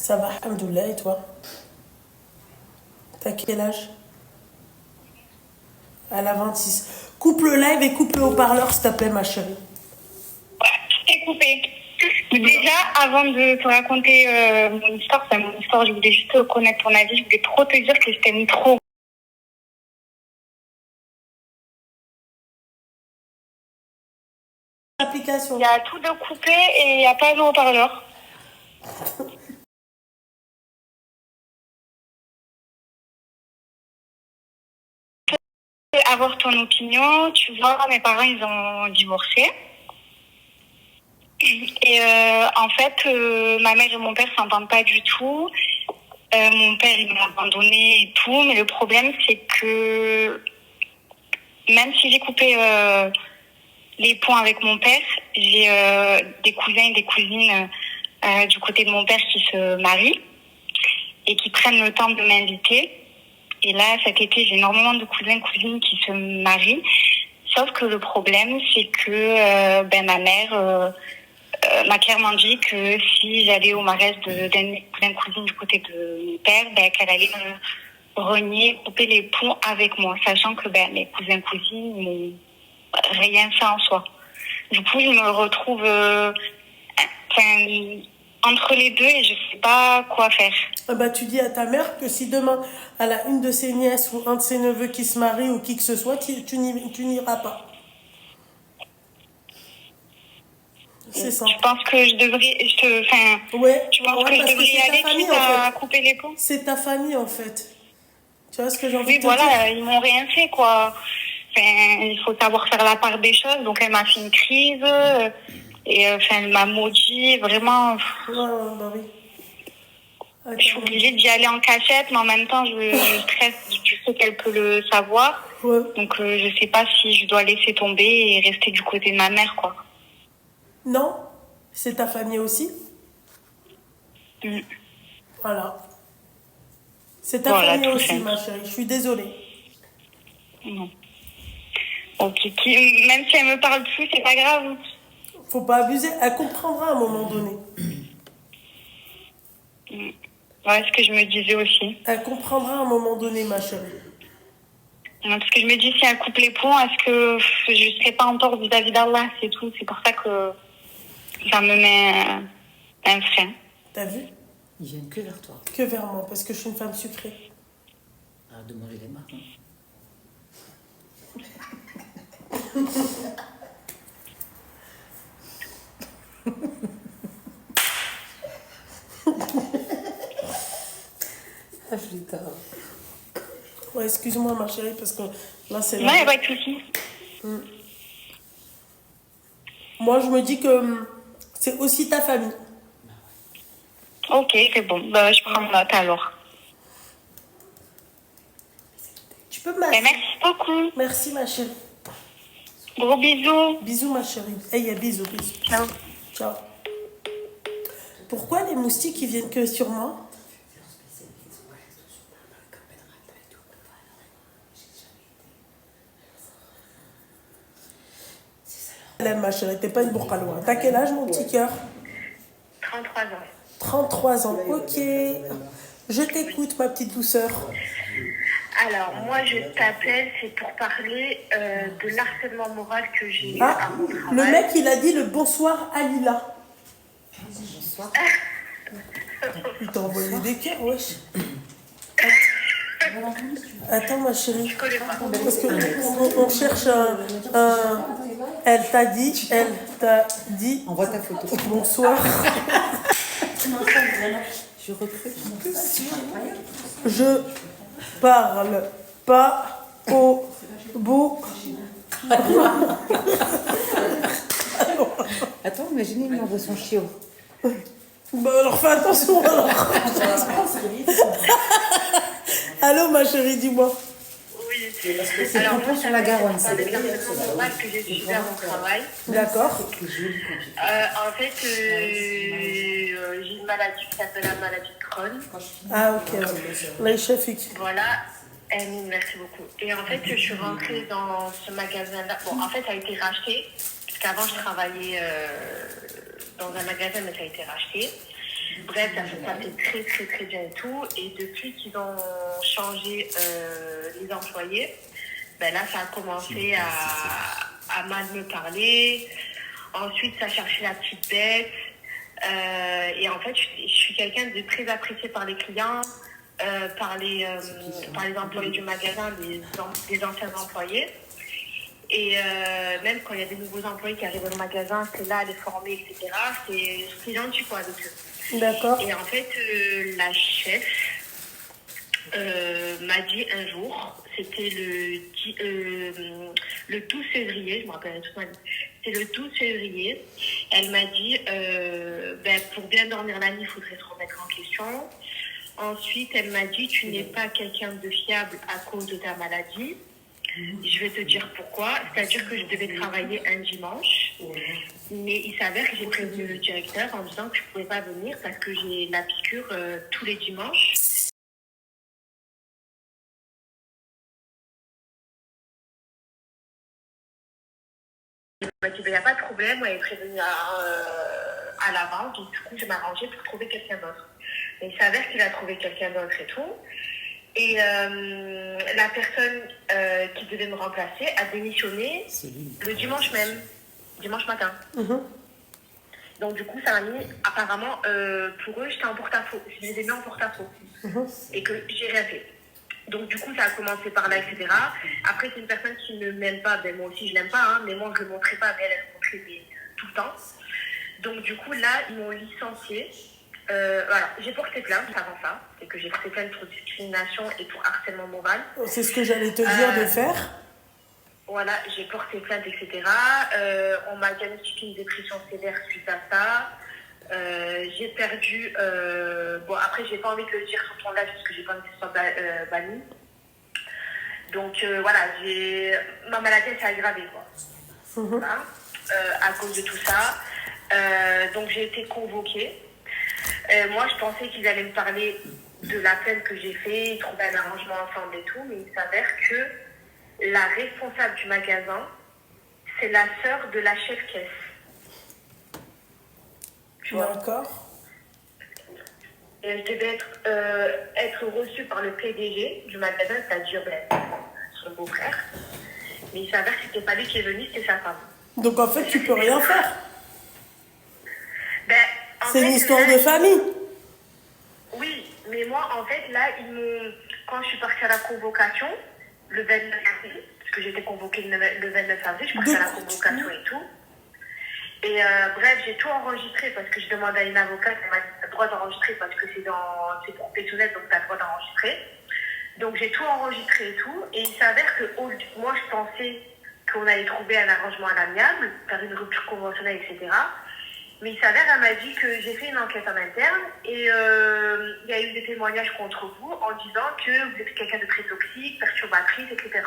Ça va, alhamdoulilah, et toi? T'as quel âge? Elle a 26. Coupe le live et coupe le haut-parleur, s'il te plaît, ma chérie. Je t'ai coupé. Déjà, avant de te raconter mon histoire, je voulais juste connaître ton avis. Je voulais trop te dire que je t'aime trop. L'application. Il y a tout de coupé et il n'y a pas de haut-parleur. Avoir ton opinion, tu vois, mes parents, ils ont divorcé. Et en fait, ma mère et mon père s'entendent pas du tout. Mon père, il m'a abandonné et tout. Mais le problème, c'est que même si j'ai coupé les ponts avec mon père, j'ai des cousins et des cousines du côté de mon père qui se marient et qui prennent le temps de m'inviter. Et là, cet été, j'ai énormément de cousins et cousines qui se marient. Sauf que le problème, c'est que ma mère m'a clairement dit que si j'allais au mariage d'un cousin cousine du côté de mon père, qu'elle allait me renier, couper les ponts avec moi, sachant que mes cousins cousines n'ont rien fait en soi. Du coup, je me retrouve entre les deux et je sais pas quoi faire. Tu dis à ta mère que si demain elle a une de ses nièces ou un de ses neveux qui se marie ou qui que ce soit, tu n'iras pas. C'est ça. Je pense que je devrais. Ouais. Tu penses que je devrais y aller quitte à couper les ponts? C'est ta famille en fait. Tu vois ce que j'ai envie Oui, de te dire? voilà, ils m'ont rien fait quoi. Il faut savoir faire la part des choses. Donc elle m'a fait une crise et elle m'a maudit vraiment. Ouais, bah oui. Je suis obligée d'y aller en cachette, mais en même temps je stresse. Je sais qu'elle peut le savoir. Ouais. Donc je sais pas si je dois laisser tomber et rester du côté de ma mère quoi. Non, c'est ta famille aussi. Voilà. C'est ta famille aussi, simple. ma chérie. Je suis désolée. Non. Ok. Même si elle me parle plus, c'est pas grave. Faut pas abuser. Elle comprendra à un moment donné. Ouais, ce que je me disais aussi. Elle comprendra à un moment donné, ma chérie. Parce que je me dis, si elle coupe les ponts, est-ce que je serai pas en tort vis-à-vis d'Allah? C'est tout. C'est pour ça que ça me met un frein. T'as vu? Ils viennent que vers toi. Que vers moi, parce que je suis une femme sucrée. Arrête de manger les mains. Ouais, excuse-moi, ma chérie, parce que là, c'est... Non, il n'y a pas de souci. Moi, je me dis que c'est aussi ta famille. Ok, c'est bon. Je prends note alors. Tu peux me... Merci beaucoup. Merci, ma chérie. Gros bisous. Bisous, ma chérie. Hey, bisous, bisous. Ciao. Ciao. Pourquoi les moustiques, ils viennent que sur moi? Ma chérie, t'es pas une bourcalois. T'as quel âge, mon petit cœur? 33 ans. 33 ans, ok. Je t'écoute, ma petite douceur. Alors, moi, je t'appelle, c'est pour parler de l'harcèlement moral que j'ai eu Ah, à mon travail. le mec, il a dit le bonsoir à Lila. Bonsoir. Il t'a envoyé des cœurs, wesh. Attends, ma chérie. Je connais pas. Parce que on cherche un... Elle t'a dit... Envoie ta photo. Bonsoir. Je recrute. Je parle pas au bout. Attends, imaginez, il m'envoie son chiot. Bah alors fais attention alors. Allô ma chérie, dis-moi. Oui. C'est Alors, le pont sur la Garonne. c'est le harcèlement moral que j'ai subi à mon travail. D'accord. En fait, j'ai une maladie qui s'appelle la maladie de Crohn. Ah ok. Là, chefik. Voilà. Merci beaucoup. Et en fait, je suis rentrée dans ce magasin-là. Bon, en fait, ça a été racheté. Parce qu'avant, je travaillais dans un magasin, mais ça a été racheté. Bref, ça se passait très très très bien et tout. Et depuis qu'ils ont changé les employés, ben là, ça a commencé à mal me parler. Ensuite, ça cherchait la petite bête. Et en fait, je suis quelqu'un de très apprécié par les clients, par les employés du magasin, des anciens employés. Et même quand il y a des nouveaux employés qui arrivent au magasin, c'est là à les former, etc. C'est gentil quoi avec eux. D'accord. Et en fait, la chef m'a dit un jour, c'était le 12 février, je me rappelle toute ma vie, c'est le 12 février, elle m'a dit, pour bien dormir la nuit, il faudrait se remettre en question. Ensuite, elle m'a dit, tu n'es pas quelqu'un de fiable à cause de ta maladie. Je vais te dire pourquoi. C'est-à-dire que je devais travailler un dimanche, mais il s'avère que j'ai prévenu le directeur en disant que je ne pouvais pas venir parce que j'ai la piqûre tous les dimanches. Il m'a dit, il n'y a pas de problème, moi, elle est prévenue à l'avance, donc du coup, je m'arrangeais pour trouver quelqu'un d'autre. Mais il s'avère qu'il a trouvé quelqu'un d'autre et tout. Et la personne qui devait me remplacer a démissionné le dimanche même, dimanche matin. Donc du coup, ça m'a mis, apparemment, pour eux, j'étais en porte-à-faux. Je les ai mis en porte-à-faux. Et que j'ai rien fait. Donc du coup, ça a commencé par là, etc. Après, c'est une personne qui ne m'aime pas. Ben, moi aussi, je l'aime pas, hein, mais moi, je ne le montrais pas. Mais elle le montrait tout le temps. Donc du coup, là, ils m'ont licenciée. Voilà, j'ai porté plainte avant ça, c'est que j'ai porté plainte pour discrimination et pour harcèlement moral. C'est ce que j'allais te dire de faire. Voilà, j'ai porté plainte, etc. On m'a diagnostiqué une dépression sévère suite à ça. J'ai perdu... bon, après, j'ai pas envie de le dire sur ton live parce que j'ai pas envie que ce soit banni. Donc, voilà, ma maladie s'est aggravée, quoi. Voilà, à cause de tout ça. Donc, j'ai été convoquée. Moi, je pensais qu'ils allaient me parler de la peine que j'ai fait, trouver un arrangement ensemble et tout, mais il s'avère que la responsable du magasin, c'est la sœur de la chef caisse. Tu vois ? D'accord. Et elle devait être reçue par le PDG du magasin, c'est-à-dire son beau-frère. Mais il s'avère que c'était pas lui qui est venu, c'était sa femme. Donc en fait, tu peux rien faire. C'est une histoire là, de famille. Oui, mais moi, en fait, là, quand je suis partie à la convocation, le 29 avril, parce que j'étais convoquée le 29 avril, je suis partie à la convocation et tout. Et bref, j'ai tout enregistré parce que je demandais à une avocate, elle m'a dit, tu as le droit d'enregistrer parce que c'est professionnel, donc tu as le droit d'enregistrer. Donc j'ai tout enregistré et tout. Et il s'avère que moi, je pensais qu'on allait trouver un arrangement à l'amiable, faire une rupture conventionnelle, etc. Mais il s'avère, elle m'a dit que j'ai fait une enquête en interne et il y a eu des témoignages contre vous en disant que vous êtes quelqu'un de très toxique, perturbatrice, etc.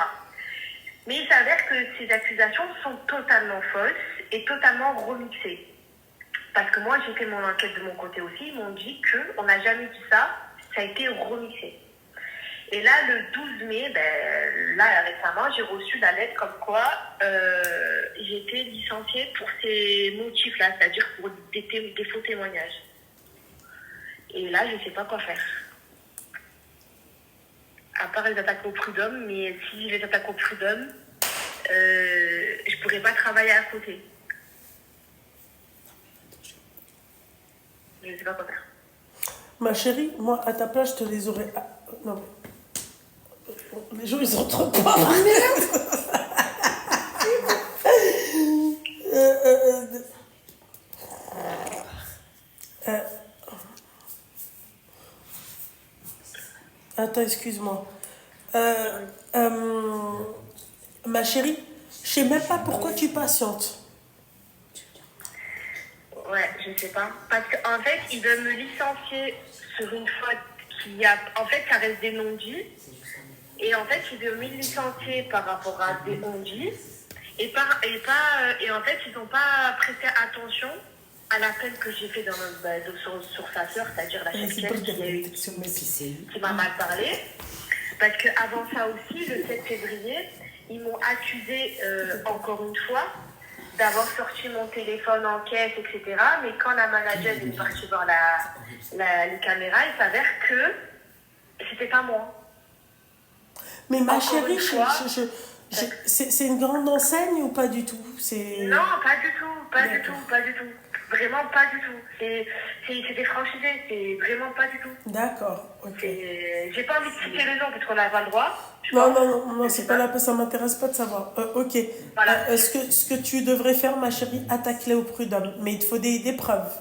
Mais il s'avère que ces accusations sont totalement fausses et totalement remixées. Parce que moi, j'ai fait mon enquête de mon côté aussi, ils m'ont dit qu'on n'a jamais dit ça, ça a été remixé. Et là, le 12 mai, là récemment, j'ai reçu la lettre comme quoi j'ai été licenciée pour ces motifs-là, c'est-à-dire pour des faux témoignages. Et là, je ne sais pas quoi faire. À part les attaques au prud'homme, mais si les attaques au prud'homme, je ne pourrais pas travailler à côté. Je ne sais pas quoi faire. Ma chérie, moi, à ta place, je te les aurais... Non, mais... Les gens, ils entrent pas. Merde. Attends, excuse-moi. Ma chérie, je sais même pas pourquoi tu patientes. Ouais, je sais pas. Parce qu'en fait, ils veulent me licencier sur une faute qui a... En fait, ça reste des non-dits. Et en fait, ils veulent me licencier par rapport à des non-dits. Et en fait, ils n'ont pas prêté attention à la peine que j'ai fait sur sa sœur, c'est-à-dire la chef qui m'a mal parlé. Parce qu'avant ça aussi, le 7 février, ils m'ont accusé encore une fois d'avoir sorti mon téléphone en caisse, etc. Mais quand la manager est partie voir les caméras, il s'avère que c'était pas moi. Mais ma Encore chérie, une fois, c'est une grande enseigne ou pas du tout? Non, pas du tout, pas du tout, pas du tout. Vraiment pas du tout. C'est des franchisés, c'est vraiment pas du tout. D'accord, ok. J'ai pas envie de citer le nom parce qu'on n'a pas le droit. Non, c'est pas là, ça m'intéresse pas de savoir. Ok. Voilà. Ce que tu devrais faire, ma chérie, attaque-les au prud'homme. Mais il te faut des preuves.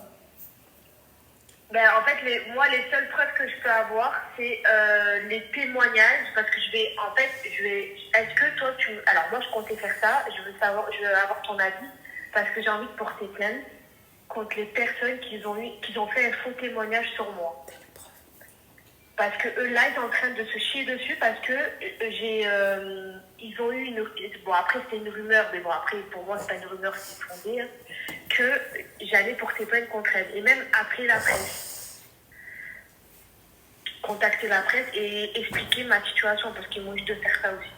Ben, en fait, moi, les seules preuves que je peux avoir, c'est les témoignages. Parce que est-ce que toi, alors, moi, je comptais faire ça. Je veux avoir ton avis. Parce que j'ai envie de porter plainte contre les personnes qui ont fait un faux témoignage sur moi. Parce que eux, là, ils sont en train de se chier dessus parce que ils ont eu bon, après, c'était une rumeur, mais bon, après, pour moi, c'est pas une rumeur, c'est fondé, hein, que j'allais porter plainte contre elle. Et même appeler la presse. Contacter la presse et expliquer ma situation parce qu'ils m'ont dit de faire ça aussi.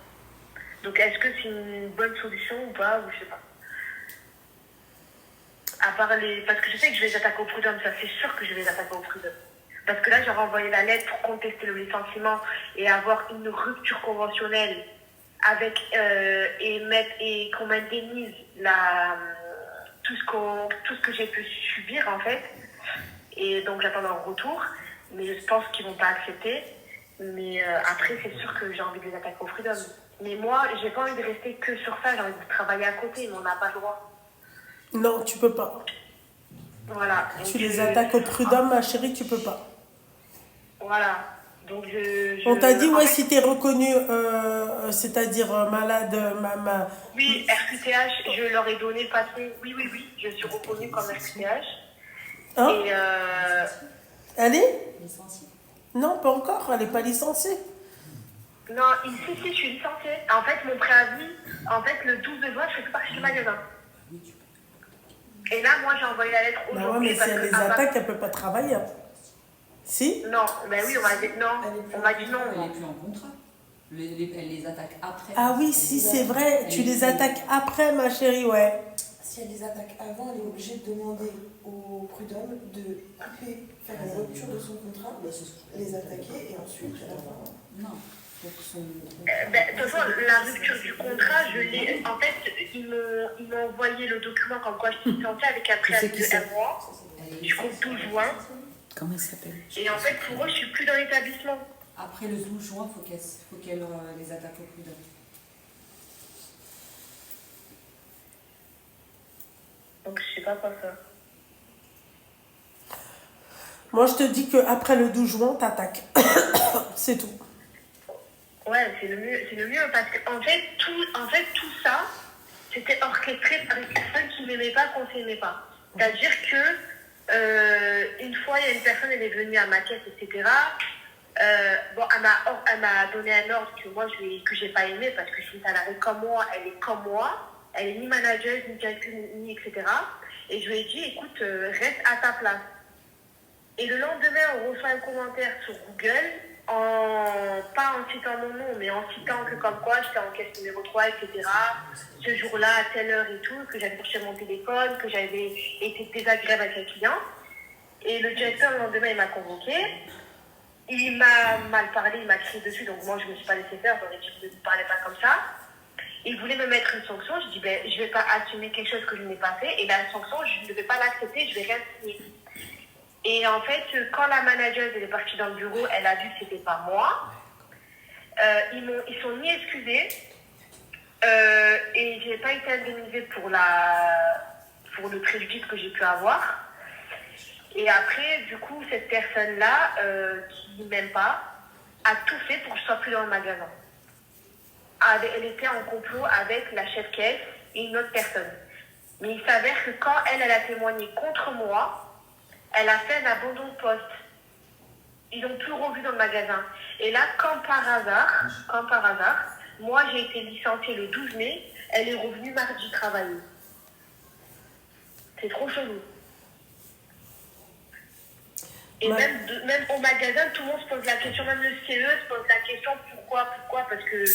Donc, est-ce que c'est une bonne solution ou pas, ou je sais pas. Parce que je sais que je vais les attaquer au prud'homme, ça c'est sûr que je vais les attaquer au prud'homme. Parce que là, j'aurais envoyé la lettre pour contester le licenciement et avoir une rupture conventionnelle avec et qu'on m'indemnise tout ce que j'ai pu subir en fait. Et donc j'attends un retour, mais je pense qu'ils vont pas accepter. Mais après, c'est sûr que j'ai envie de les attaquer au prud'homme. Mais moi, j'ai pas envie de rester que sur ça, j'ai envie de travailler à côté, mais on n'a pas le droit. Non, tu peux pas. Voilà. Tu les attaques au prud'homme, ma chérie, tu peux pas. Voilà. Donc on t'a dit, ouais, si t'es reconnue, c'est-à-dire malade, Oui, RQTH, je leur ai donné passé. Oui, je suis reconnue comme RQTH. Hein? Et Elle est licenciée? Non, pas encore, elle n'est pas licenciée. Non, si, je suis licenciée. En fait, mon préavis, le 12 juin, je fais plus partie du magasin. Et là, moi, j'ai envoyé la lettre aujourd'hui. Ouais, mais si elle les attaque, elle ne peut pas travailler. Si? Non, ben oui, on m'a dit non. On m'a dit non. Elle n'est plus en contrat. Elle les attaque après. Ah oui, si, c'est vrai. Tu les attaques après, ma chérie, ouais. Si elle les attaque avant, elle est obligée de demander au prud'homme de couper, faire une rupture de son contrat, les attaquer et ensuite à la fin. Non. De toute façon, la rupture du contrat, je l'ai. En fait, ils m'ont envoyé le document comme quoi je suis licenciée avec un préavis de 1 mois. Jusqu'au 12 juin. Comment elle s'appelle? Et en fait, pour eux, je suis plus dans l'établissement. Après le 12 juin, faut qu'elle les attaque au prud'homme. Donc, je sais pas quoi faire. Moi, je te dis qu'après le 12 juin, t'attaques. C'est tout. Ouais, c'est le mieux parce qu'en fait, tout ça, c'était orchestré par une personne qui m'aimait pas, qu'on s'aimait pas. C'est-à-dire que, une fois, il y a une personne, elle est venue à ma caisse, etc. Bon, elle m'a donné un ordre que moi, que j'ai pas aimé parce que c'est une salariée comme moi, elle est comme moi. Elle est ni manager, ni directrice, ni etc. Et je lui ai dit, écoute, reste à ta place. Et le lendemain, on reçoit un commentaire sur Google, pas en citant mon nom, mais en citant que comme quoi j'étais en caisse numéro 3, etc. Ce jour-là, à telle heure et tout, que j'avais touché mon téléphone, que j'avais été désagréable avec un client. Et le directeur, le lendemain, il m'a convoqué. Il m'a mal parlé, il m'a crié dessus, donc moi, je ne me suis pas laissé faire, j'aurais dit, ne me parlez pas comme ça. Il voulait me mettre une sanction, je dis, je ne vais pas assumer quelque chose que je n'ai pas fait, et la sanction, je ne vais pas l'accepter, je vais rien signer. Et en fait, quand la manager est partie dans le bureau, elle a vu que c'était pas moi. Ils sont ni excusés et j'ai pas été indemnisée pour le préjudice que j'ai pu avoir. Et après, du coup, cette personne-là, qui m'aime pas, a tout fait pour que je sois plus dans le magasin. Elle était en complot avec la chef caisse et une autre personne. Mais il s'avère que quand elle a témoigné contre moi, elle a fait un abandon de poste. Ils n'ont plus revu dans le magasin. Et là, comme par hasard, moi j'ai été licenciée le 12 mai, elle est revenue mardi travailler. C'est trop chelou. Et même au magasin, tout le monde se pose la question, même le CE se pose la question pourquoi, parce que je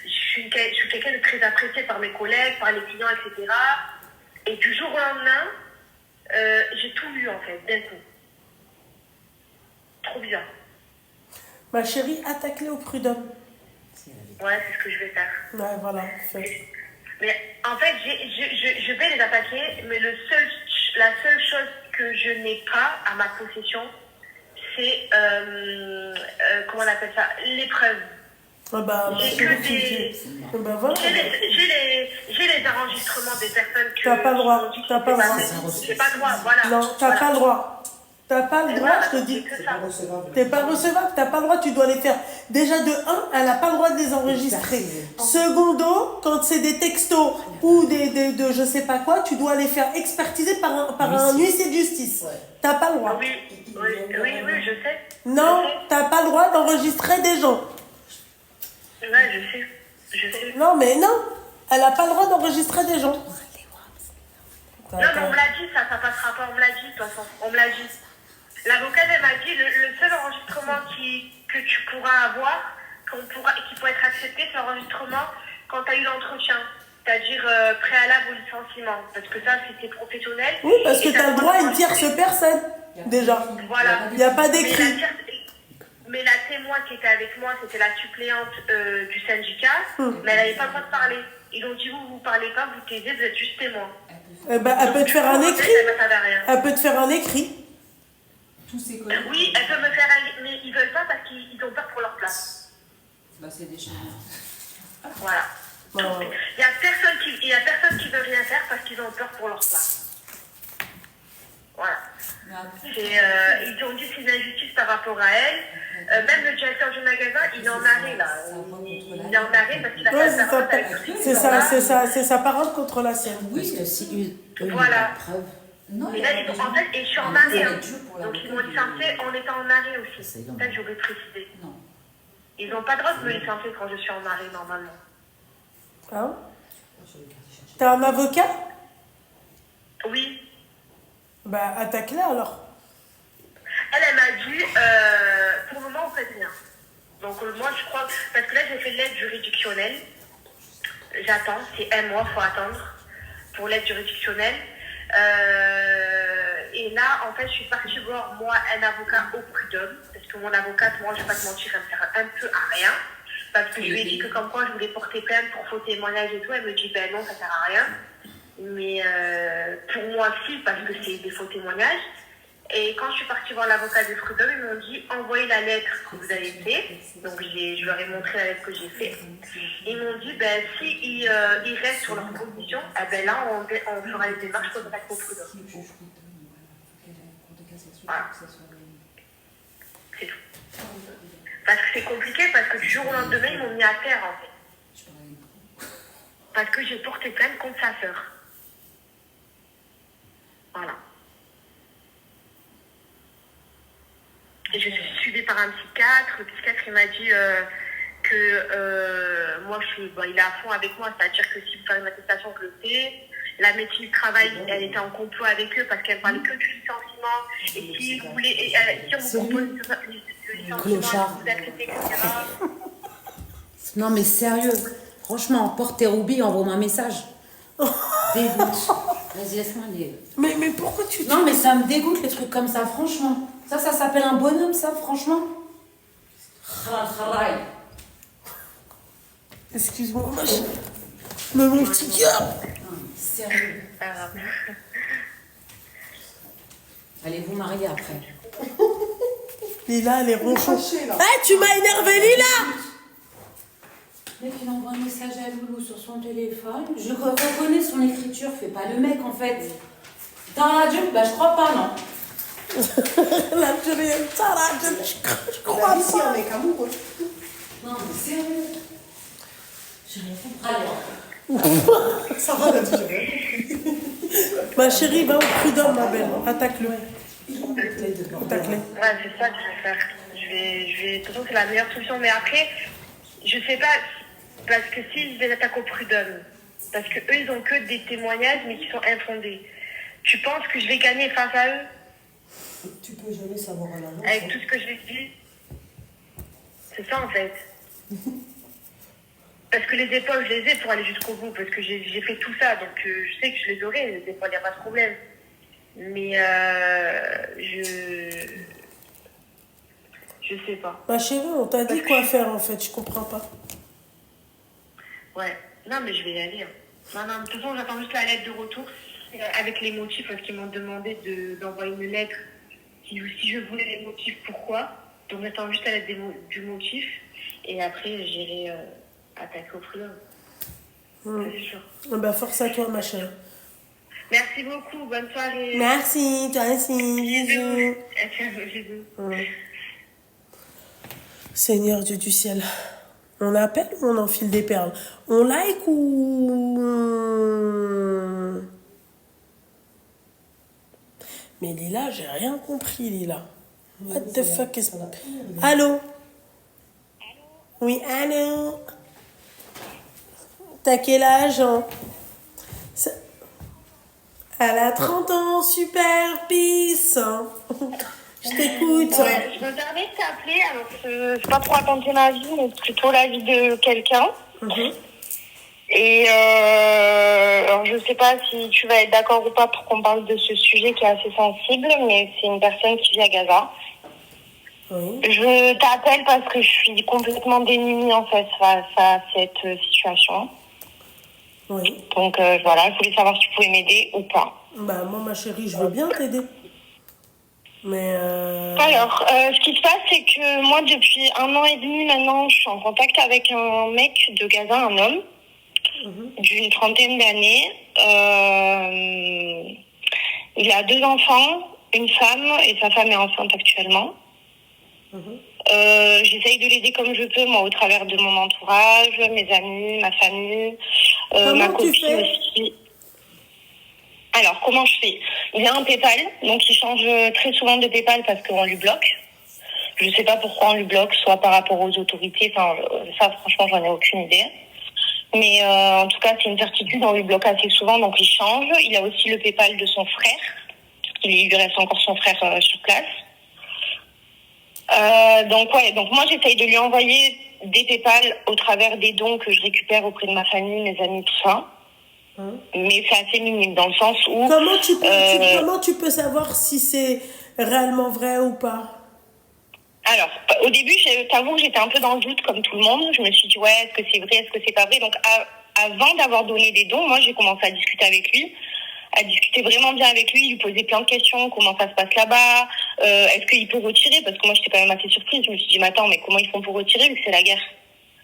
suis quelqu'un de très apprécié par mes collègues, par les clients, etc. Et du jour au lendemain, j'ai tout lu en fait, d'un coup. Trop bien. Ma chérie, attaque-les au prud'homme. Ouais, c'est ce que je vais faire. Ouais, voilà. Fais. Mais en fait, je vais les attaquer, mais la seule chose que je n'ai pas à ma possession, c'est, comment on appelle ça, l'épreuve. Ah bah, J'ai que des... bah voilà. J'ai les enregistrements des personnes que... T'as pas le droit, qui m'ont dit que t'as pas le droit. J'ai pas le droit, voilà. Non, t'as Voilà. pas le droit. T'as pas le Et droit, voilà, je te dis. c'est que ça. T'es pas recevable, t'as pas le droit, tu dois les faire. Déjà de 1, elle n'a pas le droit de les enregistrer. Secondo, quand c'est des textos ou de je sais pas quoi, tu dois les faire expertiser par un huissier de justice. T'as pas le droit. Oui, je sais. Non, t'as pas le droit d'enregistrer des gens. Ouais, je sais. Non, mais non, elle a pas le droit d'enregistrer des gens. Non, mais on me l'a dit, ça passera pas, on me l'a dit, de toute façon, on me l'a dit. L'avocate, elle m'a dit, le seul enregistrement que tu pourras avoir, qui pourra être accepté, c'est l'enregistrement quand tu as eu l'entretien, c'est-à-dire préalable au licenciement, parce que ça, c'était professionnel. Oui, parce que tu as le droit à une tierce personne, déjà. Voilà. Il n'y a pas d'écrit. Mais la témoin qui était avec moi, c'était la suppléante du syndicat, mais elle n'avait pas le droit de parler. Ils ont dit, vous parlez pas, vous taisez, vous êtes juste témoin. Eh ben, elle peut te faire un écrit. Elle Elle peut te faire un écrit. Tous ces collègues. Oui, elle peut me faire un... Mais ils veulent pas parce qu'ils ont peur pour leur place. Bah, c'est des choses. Voilà. Oh. Il y a personne qui veut rien faire parce qu'ils ont peur pour leur place. Voilà. Mais après, Ils ont dit que c'est une injustice par rapport à elle. Même le directeur du magasin, il est en arrêt là. Il est en arrêt parce qu'il a Ouais, pas de parole avec tous c'est sa parole contre la sienne. Parce que si eux, Voilà. preuve. non, Et là, en fait, et je suis en Ah, arrêt. Hein. dur pour Donc, ils m'ont l'avocat. licencié en étant en arrêt aussi. C'est C'est ça que j'aurais précisé. Non. Ils n'ont pas le droit de me licencier quand je suis en arrêt, normalement. Hein? T'as un avocat? Oui. Bah, attaque-la alors. Elle m'a dit, pour le moment, on fait rien. Donc, moi, je crois... Parce que là, j'ai fait l'aide juridictionnelle. J'attends. C'est 1 mois, il faut attendre pour l'aide juridictionnelle. Et là, en fait, je suis partie voir, moi, un avocat au prud'homme. Parce que mon avocate, moi, je ne vais pas te mentir, elle me sert un peu à rien. Parce que je lui ai dit que comme quoi je voulais porter plainte pour faux témoignage et tout. Elle me dit, ben non, ça ne sert à rien. Mais pour moi, si, parce que c'est des faux témoignages. Et quand je suis partie voir l'avocat du prud'homme, ils m'ont dit, envoyez la lettre que vous avez faite. Donc, je leur ai montré la lettre que j'ai faite. Ils m'ont dit, ben, si ils restent sur leur position, eh ben là, on fera les démarches pour contacter au prud'homme. Voilà. C'est tout. Parce que c'est compliqué, parce que du jour au lendemain, ils m'ont mis à terre, en fait. Parce que j'ai porté plainte contre sa sœur. Voilà. Et je suis suivie par un psychiatre. Le psychiatre, il m'a dit que moi, il est à fond avec moi. C'est-à-dire que si vous faites une attestation, je le fais. La médecine du travail, elle était en complot avec eux parce qu'elle parlait que du licenciement. Et si vous voulez, si on vous propose le licenciement, vous acceptez, etc. Non, mais sérieux. Franchement, porte tes roubilles, envoie-moi un message. Dégoûte. Vas-y, laisse-moi les... Mais pourquoi tu... Non, mais ça me dégoûte, les trucs comme ça, franchement. Ça s'appelle un bonhomme, ça, franchement. Excuse-moi, mais mon petit cœur. Sérieux. Allez vous marier après. Lila, elle est ronchon. fâchée, là. Eh, tu m'as énervé, Lila! Le mec, il envoie un message à Loulou sur son téléphone. Je reconnais son écriture, fais pas le mec en fait. T'es un adulte? Bah, je crois pas, non. L'Algérienne, ça, là, je crois Là, ici, pas. on est qu'amoureux. Non, mais sérieux. J'ai rien compris. Alors. Ça va, là, j'ai rien compris. Ma chérie, va au prud'homme, ma belle. Attaque-le. Attaque-le. Ouais, c'est ça que je vais faire. De toute façon, c'est la meilleure solution. Mais après, je sais pas, parce que si je les attaque au prud'homme, parce que eux, ils ont que des témoignages, mais qui sont infondés. Tu penses que je vais gagner face à eux, Tu peux jamais savoir à l'avance. avec tout ce que je dis? C'est ça, en fait. Parce que les épaules, je les ai pour aller jusqu'au bout, parce que j'ai fait tout ça, donc je sais que je les aurai, les épaules, il n'y a pas de problème. Mais je sais pas. Bah chérie, on t'a dit quoi faire en fait, je comprends pas. Ouais, non mais je vais y aller. Non, de toute façon j'attends juste la lettre de retour avec les motifs, parce qu'ils m'ont demandé d'envoyer une lettre si je voulais les motifs, pourquoi. Donc j'attends juste la lettre du motif, et après j'irai attaquer au prud'homme. C'est sûr. Bah force à toi ma chérie. Merci beaucoup, bonne soirée. Merci, toi aussi, bisous. Bisous. Seigneur Dieu du ciel, on appelle ou on enfile des perles? On like ou... Mais Lila, j'ai rien compris Lila. What the fuck is... Allô? Oui, allô? T'as quel âge hein? Elle a 30 ans, super, peace. Je t'écoute. Ouais, je me permets de t'appeler, alors que je pas trop raconter ma vie, mais plutôt la vie de quelqu'un. Et alors je sais pas si tu vas être d'accord ou pas pour qu'on parle de ce sujet qui est assez sensible, mais c'est une personne qui vit à Gaza. Oui. Je t'appelle parce que je suis complètement démunie en fait face à cette situation. Oui. Donc voilà, je voulais savoir si tu pouvais m'aider ou pas. Bah moi ma chérie, je veux bien t'aider. Mais Alors, ce qui se passe, c'est que moi, depuis 1 an et demi maintenant, je suis en contact avec un mec de Gaza, un homme, d'une trentaine d'années. Il a 2 enfants, une femme, et sa femme est enceinte actuellement. J'essaye de l'aider comme je peux, moi, au travers de mon entourage, mes amis, ma famille, ma copine aussi. Alors, comment je fais? Il a un PayPal, donc il change très souvent de PayPal parce qu'on lui bloque. Je ne sais pas pourquoi on lui bloque, soit par rapport aux autorités, enfin, ça, franchement, j'en ai aucune idée. Mais en tout cas, c'est une certitude, on lui bloque assez souvent, donc il change. Il a aussi le PayPal de son frère, il lui reste encore son frère sur place. Donc moi, j'essaye de lui envoyer des PayPal au travers des dons que je récupère auprès de ma famille, mes amis, tout ça. Mais c'est assez minime dans le sens où... Comment tu peux savoir si c'est réellement vrai ou pas? Alors, au début, t'avoue que j'étais un peu dans le doute comme tout le monde. Je me suis dit, ouais, est-ce que c'est vrai, est-ce que c'est pas vrai? Donc, avant d'avoir donné des dons, moi, j'ai commencé à discuter avec lui, à discuter vraiment bien avec lui, lui poser plein de questions, comment ça se passe là-bas, est-ce qu'il peut retirer? Parce que moi, j'étais quand même assez surprise. Je me suis dit, mais attends, mais comment ils font pour retirer vu que c'est la guerre?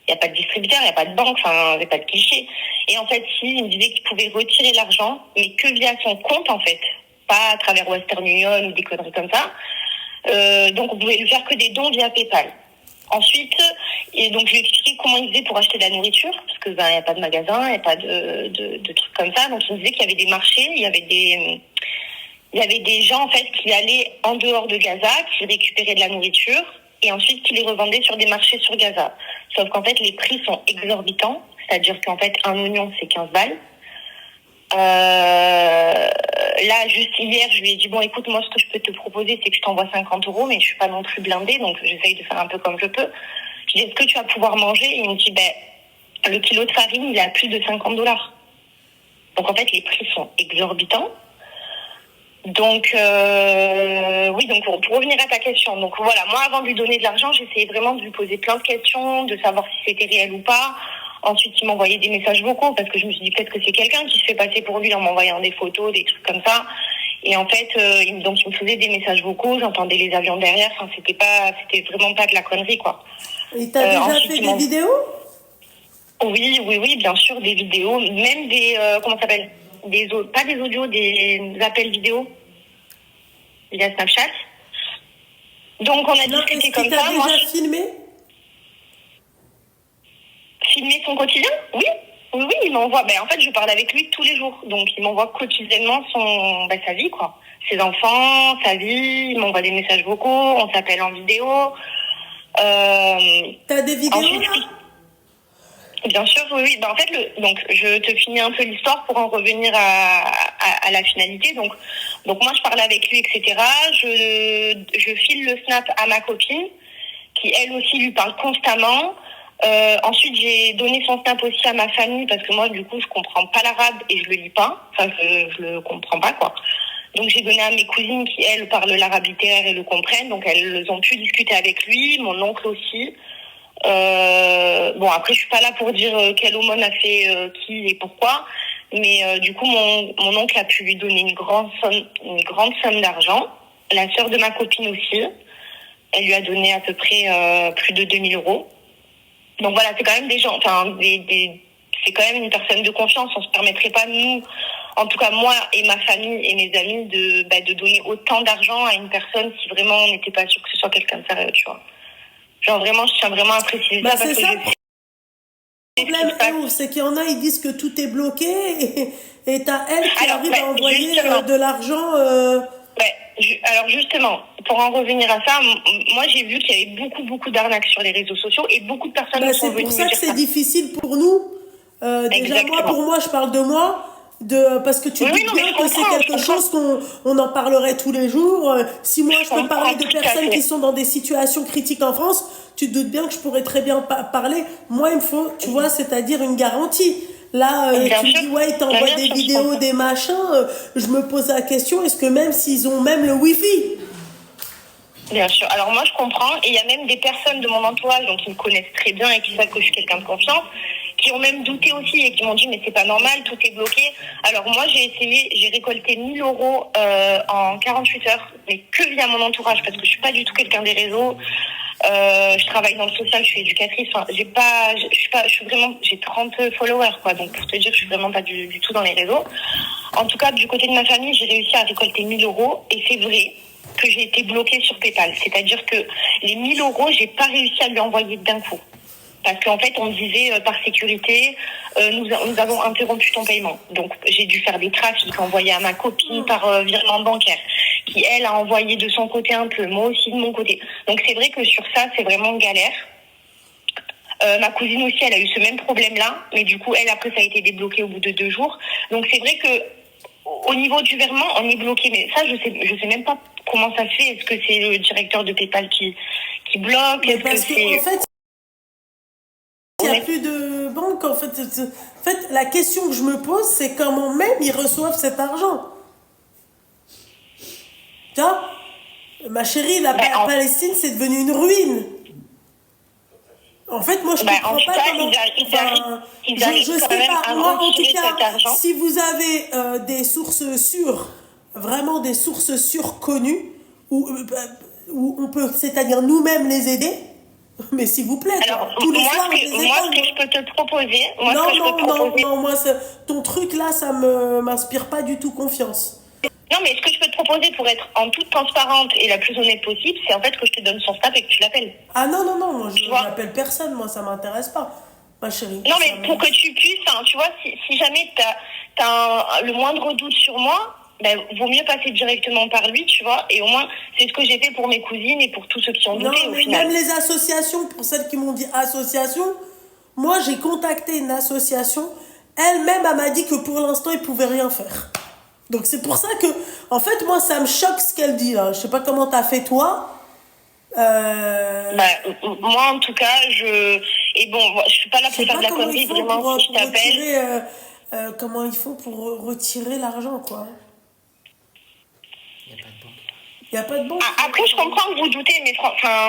Il n'y a pas de distributeur, il n'y a pas de banque, enfin, il n'y a pas de cliché. Et en fait, il me disait qu'il pouvait retirer l'argent, mais que via son compte, en fait. Pas à travers Western Union ou des conneries comme ça. Donc, on pouvait lui faire que des dons via PayPal. Ensuite, donc, je lui ai expliqué comment il faisait pour acheter de la nourriture, parce que, il n'y a pas de magasin, il n'y a pas de trucs comme ça. Donc, il me disait qu'il y avait des marchés, il y avait des gens, en fait, qui allaient en dehors de Gaza, qui récupéraient de la nourriture, et ensuite qui les revendaient sur des marchés sur Gaza. Sauf qu'en fait, les prix sont exorbitants. C'est-à-dire qu'en fait, un oignon, c'est 15 balles. Là, juste hier, je lui ai dit, bon, écoute, moi, ce que je peux te proposer, c'est que je t'envoie 50 €, mais je suis pas non plus blindée, donc j'essaye de faire un peu comme je peux. Je dis, est-ce que tu vas pouvoir manger? Et il me dit, le kilo de farine, il est à plus de $50. Donc, en fait, les prix sont exorbitants. Donc, oui, donc pour revenir à ta question, donc voilà, moi avant de lui donner de l'argent, j'essayais vraiment de lui poser plein de questions, de savoir si c'était réel ou pas. Ensuite, il m'envoyait des messages vocaux parce que je me suis dit peut-être que c'est quelqu'un qui se fait passer pour lui en m'envoyant des photos, des trucs comme ça. Et en fait, il me faisait des messages vocaux, j'entendais les avions derrière, enfin, c'était vraiment pas de la connerie, quoi. Il t'a déjà fait des vidéos? Oui, bien sûr, des vidéos, même des, comment ça s'appelle? Pas des audios, des appels vidéo via Snapchat. Donc on a discuté comme ça. Moi, déjà filmé son quotidien? Oui, il m'envoie. En fait, je parle avec lui tous les jours, donc il m'envoie quotidiennement sa vie, quoi. Ses enfants, sa vie. Il m'envoie des messages vocaux. On s'appelle en vidéo. T'as des vidéos ensuite, là? Bien sûr, oui. En fait, donc je te finis un peu l'histoire pour en revenir à la finalité. Donc moi, je parle avec lui, etc. Je file le snap à ma copine, qui elle aussi lui parle constamment. Ensuite, j'ai donné son snap aussi à ma famille parce que moi, du coup, je comprends pas l'arabe et je le lis pas. Enfin, je le comprends pas, quoi. Donc, j'ai donné à mes cousines qui, elles, parlent l'arabe littéraire et le comprennent. Donc, elles ont pu discuter avec lui, mon oncle aussi. Bon, après, je suis pas là pour dire quelle aumône a fait qui et pourquoi. Mais du coup, mon oncle a pu lui donner une grande somme d'argent. La sœur de ma copine aussi. Elle lui a donné à peu près plus de 2000 euros. Donc voilà, c'est quand même des gens, enfin, c'est quand même une personne de confiance. On se permettrait pas, nous, en tout cas moi et ma famille et mes amis, de donner autant d'argent à une personne si vraiment on n'était pas sûr que ce soit quelqu'un de sérieux, tu vois. Genre vraiment, je tiens vraiment à préciser ça parce que le problème, c'est qu'il y en a, ils disent que tout est bloqué et t'as elle qui arrive à envoyer de l'argent. Ouais, alors justement, pour en revenir à ça, moi j'ai vu qu'il y avait beaucoup d'arnaques sur les réseaux sociaux et beaucoup de personnes sont venues me dire ça. C'est pour ça que c'est difficile pour nous. Déjà, moi, je parle de moi. Parce que tu dis bien que c'est quelque chose qu'on en parlerait tous les jours. Si moi je peux parler de personnes qui sont dans des situations critiques en France, tu te doutes bien que je pourrais très bien parler. Moi il me faut, tu vois, c'est-à-dire une garantie. Là, tu me dis, ouais, ils t'envoient des vidéos, des machins. Je me pose la question, est-ce que même s'ils ont même le Wi-Fi? Bien sûr. Alors moi je comprends, et il y a même des personnes de mon entourage donc qui me connaissent très bien et qui savent que je suis quelqu'un de confiance, qui ont même douté aussi et qui m'ont dit mais c'est pas normal, tout est bloqué. Alors moi j'ai récolté 1000 euros en 48 heures, mais que via mon entourage parce que je suis pas du tout quelqu'un des réseaux. Je travaille dans le social, je suis éducatrice. Enfin, j'ai 30 followers quoi, donc pour te dire je suis vraiment pas du tout dans les réseaux. En tout cas du côté de ma famille j'ai réussi à récolter 1000 euros et c'est vrai que j'ai été bloquée sur PayPal. C'est-à-dire que les 1000 euros, j'ai pas réussi à lui envoyer d'un coup. Parce qu'en fait, on me disait par sécurité, nous avons interrompu ton paiement. Donc, j'ai dû faire des trafics, envoyer à ma copine par virement bancaire, qui, elle, a envoyé de son côté un peu, moi aussi de mon côté. Donc, c'est vrai que sur ça, c'est vraiment galère. Ma cousine aussi, elle a eu ce même problème-là. Mais du coup, elle, après, ça a été débloqué au bout de 2 jours. Donc, c'est vrai que au niveau du virement, on est bloqué. Mais ça, je sais même pas comment ça se fait. Est-ce que c'est le directeur de PayPal qui bloque? Est-ce que c'est... En fait, il n'y a plus de banque. En fait, la question que je me pose, c'est comment même ils reçoivent cet argent. Tu vois, ma chérie, la Palestine, c'est devenu une ruine. En fait, moi, je comprends pas comment... Je sais pas, moi, en tout cas, si vous avez des sources sûres, vraiment des sources sûres connues, où on peut, c'est-à-dire nous-mêmes les aider, mais s'il vous plaît, alors, tous les soirs, ce que je peux te proposer... Non, ton truc là, ça m'inspire pas du tout confiance. Non, mais ce que je peux te proposer pour être en toute transparente et la plus honnête possible, c'est en fait que je te donne son snap et que tu l'appelles. Ah non, moi je n'appelle personne, moi ça m'intéresse pas, ma chérie. Non, mais pour que tu puisses, hein, tu vois, si jamais t'as le moindre doute sur moi, ben, vaut mieux passer directement par lui, tu vois, et au moins, c'est ce que j'ai fait pour mes cousines et pour tous ceux qui ont douté au final. Même les associations, pour celles qui m'ont dit association, moi j'ai contacté une association, elle-même elle m'a dit que pour l'instant ils pouvaient rien faire. Donc c'est pour ça que, en fait, moi, ça me choque ce qu'elle dit, là. Je sais pas comment t'as fait, toi. Moi, en tout cas, et bon, je suis pas là pour faire de la connerie, vraiment, si je t'appelle. Comment il faut pour retirer l'argent, quoi. Il n'y a pas de banque. Après, je comprends que vous doutez, mais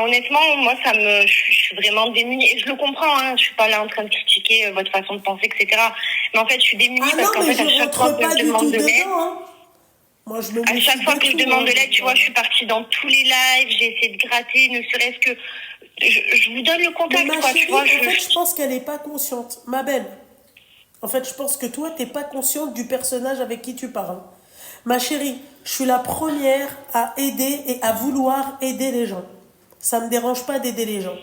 honnêtement, moi, je suis vraiment démunie. Et je le comprends, hein. Je suis pas là en train de critiquer votre façon de penser, etc. Mais en fait, je suis démunie parce qu'en fait, à chaque fois que je demande de l'aide, moi, je me à chaque fois que je demande de l'aide, tu vois, je suis partie dans tous les lives, j'ai essayé de gratter, ne serait-ce que... Je vous donne le contact, quoi, chérie, tu vois. En fait, je pense qu'elle n'est pas consciente. Ma belle. En fait, je pense que toi, tu n'es pas consciente du personnage avec qui tu parles. Ma chérie, je suis la première à aider et à vouloir aider les gens. Ça ne me dérange pas d'aider les gens.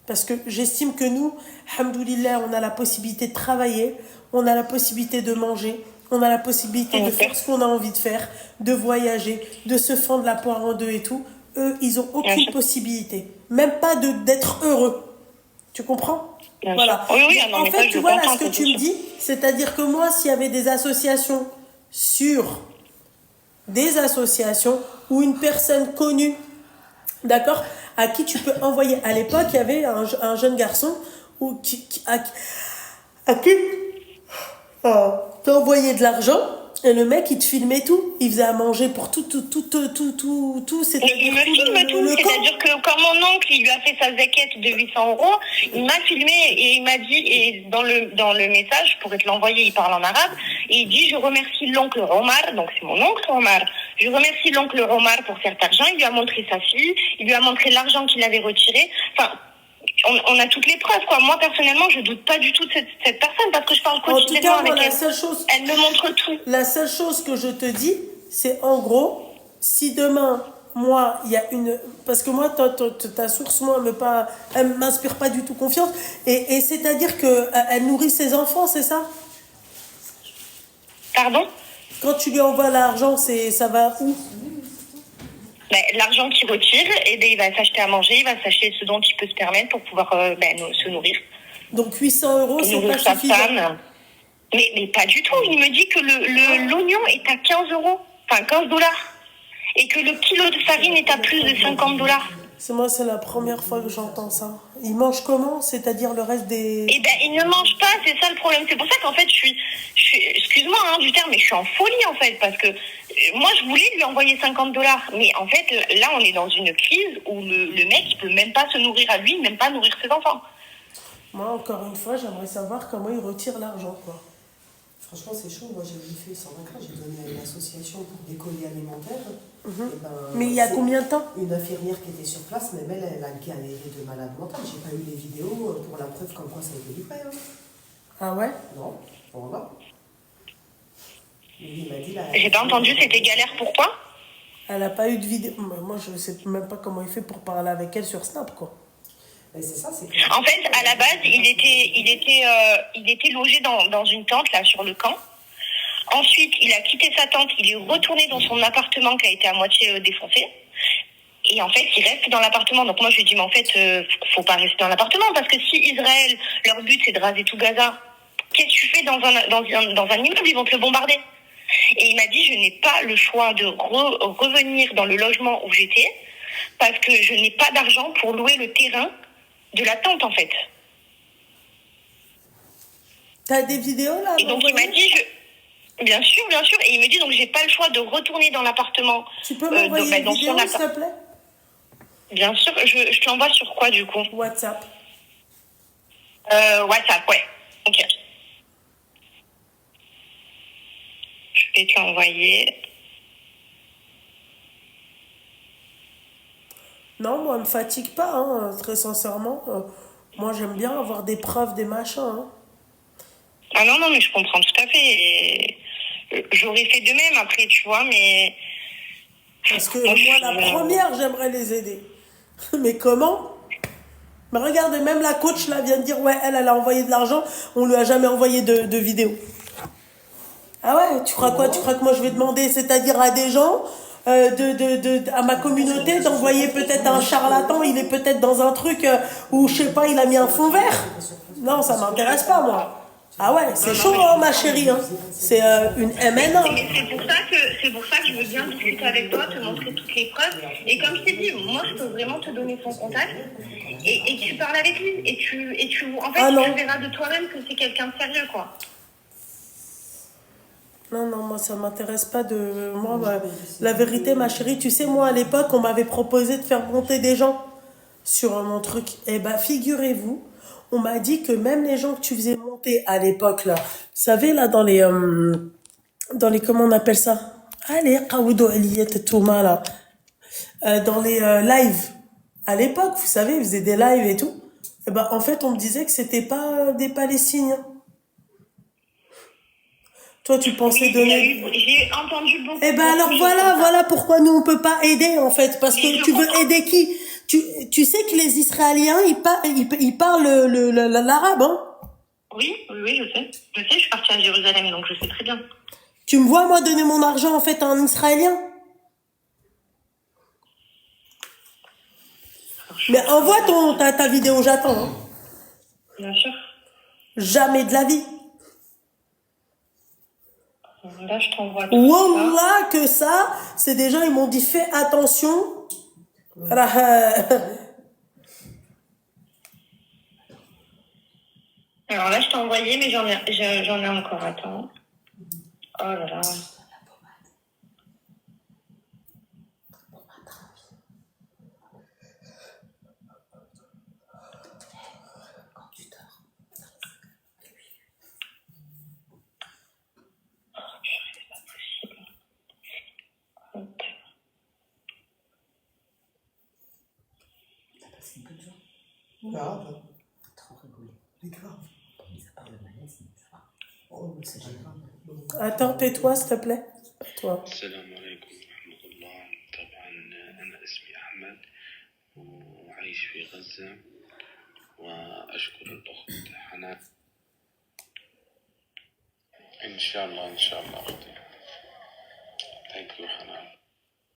Parce que j'estime que nous, alhamdoulilah, on a la possibilité de travailler, on a la possibilité de manger, on a la possibilité de faire ce qu'on a envie de faire, de voyager, de se fendre la poire en deux et tout. Eux, ils n'ont aucune possibilité. Même pas d'être heureux. Tu comprends? Voilà. Oui, en fait, tu vois là ce que tu me dis, c'est-à-dire que moi, s'il y avait des associations ou une personne connue, d'accord, à qui tu peux envoyer. À l'époque, il y avait un jeune garçon ou à qui t'as envoyé de l'argent et le mec il te filmait tout, il faisait à manger pour tout, Mais c'est-à-dire il me filme tout, le camp. c'est-à-dire que quand mon oncle il lui a fait sa zaquette de 800 €, il m'a filmé et il m'a dit, et dans le message, je pourrais te l'envoyer, il parle en arabe, et il dit je remercie l'oncle Omar, donc c'est mon oncle Omar, je remercie l'oncle Omar pour cet argent, il lui a montré sa fille, il lui a montré l'argent qu'il avait retiré, enfin on a toutes les preuves, quoi. Moi, personnellement, je doute pas du tout de cette personne parce que je parle En tout quotidiennement cas, moi, avec la elle. seule chose, Elle me montre tout. la seule chose que je te dis, c'est en gros, si demain, moi, il y a une... Parce que moi, ta source, moi, elle m'inspire pas du tout confiance. Et c'est-à-dire qu'elle nourrit ses enfants, c'est ça? Pardon? Quand tu lui envoies l'argent, ça va où? Ben, l'argent qu'il retire, et ben, il va s'acheter à manger, il va s'acheter ce dont il peut se permettre pour pouvoir se nourrir. Donc 800 €, c'est Nourrir pas sa suffisant. femme. Mais pas du tout. Il me dit que l'oignon est à 15 €, enfin 15 $. Et que le kilo de farine est à plus de 50 $. C'est la première fois que j'entends ça. Ils mangent comment? C'est-à-dire le reste des... Eh ben, il ne mange pas, c'est ça le problème. C'est pour ça qu'en fait, je suis excuse-moi du terme, mais je suis en folie en fait, parce que moi, je voulais lui envoyer 50 $. Mais en fait, là, on est dans une crise où le mec, il peut même pas se nourrir à lui, même pas nourrir ses enfants. Moi, encore une fois, j'aimerais savoir comment ils retirent l'argent, quoi. Franchement, c'est chaud. Moi, j'ai fait 120 ans, j'ai donné à une association pour des colis alimentaires. Mais il y a combien de temps? Une infirmière qui était sur place, même elle a galéré de malade mentale. J'ai pas eu les vidéos pour la preuve comme quoi ça a été livré. Hein. Ah ouais? Non, voilà. Il m'a dit là. J'ai pas entendu, c'était galère, pourquoi? Elle a pas eu de vidéo. Moi, je sais même pas comment il fait pour parler avec elle sur Snap, quoi. Mais c'est ça, c'est En fait, à la base, il était logé dans une tente, là, sur le camp. Ensuite, il a quitté sa tente, il est retourné dans son appartement qui a été à moitié défoncé. Et en fait, il reste dans l'appartement. Donc moi, je lui ai dit, mais en fait, faut pas rester dans l'appartement, parce que si Israël, leur but, c'est de raser tout Gaza, qu'est-ce que tu fais dans un immeuble? Ils vont te le bombarder. Et il m'a dit, je n'ai pas le choix de revenir dans le logement où j'étais, parce que je n'ai pas d'argent pour louer le terrain de la tente, en fait. T'as des vidéos, là? Et donc, il m'a dit, bien sûr. Et il me dit, donc, j'ai pas le choix de retourner dans l'appartement. Tu peux m'envoyer une vidéo, s'il te plaît? Bien sûr. Je te l'envoie sur quoi, du coup? WhatsApp. WhatsApp, ouais. Ok. Je vais te l'envoyer. Non, moi, elle me fatigue pas, hein, très sincèrement. Moi, j'aime bien avoir des preuves, des machins. Hein. Ah non, mais je comprends tout à fait. Et j'aurais fait de même après, tu vois, mais... Parce que moi, la première, j'aimerais les aider. Mais comment? Mais regardez, même la coach, là, vient de dire, ouais, elle a envoyé de l'argent, on lui a jamais envoyé de vidéo. Ah ouais, tu crois quoi? Tu crois que moi, je vais demander, c'est-à-dire à des gens... à ma communauté d'envoyer peut-être un charlatan, il est peut-être dans un truc où je sais pas, il a mis un fond vert. Non, ça m'intéresse pas, moi. Ah ouais, c'est chaud, hein, ma chérie. Hein. C'est une MN1. Mais c'est pour ça que je veux bien discuter avec toi, te montrer toutes les preuves. Et comme je t'ai dit, moi je peux vraiment te donner son contact et tu parles avec lui et tu en fait tu verras de toi-même que c'est quelqu'un de sérieux, quoi. Non, moi, ça m'intéresse pas de... Moi, la vérité, ma chérie, tu sais, moi, à l'époque, on m'avait proposé de faire monter des gens sur mon truc. Eh ben, figurez-vous, on m'a dit que même les gens que tu faisais monter à l'époque, là, vous savez, là, dans les comment on appelle ça? Allez, là. Dans les lives. À l'époque, vous savez, ils faisaient des lives et tout. Eh ben, en fait, on me disait que c'était pas des Palestiniens. Toi, tu pensais donner... J'ai entendu beaucoup. Eh ben alors voilà pourquoi nous on peut pas aider en fait, parce que tu veux aider qui? Tu sais que les Israéliens ils parlent l'arabe, hein? Oui, je sais. Je suis partie à Jérusalem, donc je sais très bien. Tu me vois moi donner mon argent en fait à un Israélien? Mais envoie ta vidéo, j'attends. Hein. Bien sûr. Jamais de la vie. Là, je t'envoie tout Wallah, que ça, c'est des gens, ils m'ont dit, fais attention. Alors là, je t'ai envoyé, mais j'en ai encore. Attends. Oh là là. Grave. Trop rigolé. Mais grave. Mais ça part de malaise, mais ça va. Oh, mais c'est pas grave. Attends, tais-toi, s'il te plaît. Toi. السلام عليكم ورحمة الله. طبعا أنا اسمي أحمد وعايش في غزة، وأشكر الأخت حنان. إن شاء الله أختي. Thank you حنان.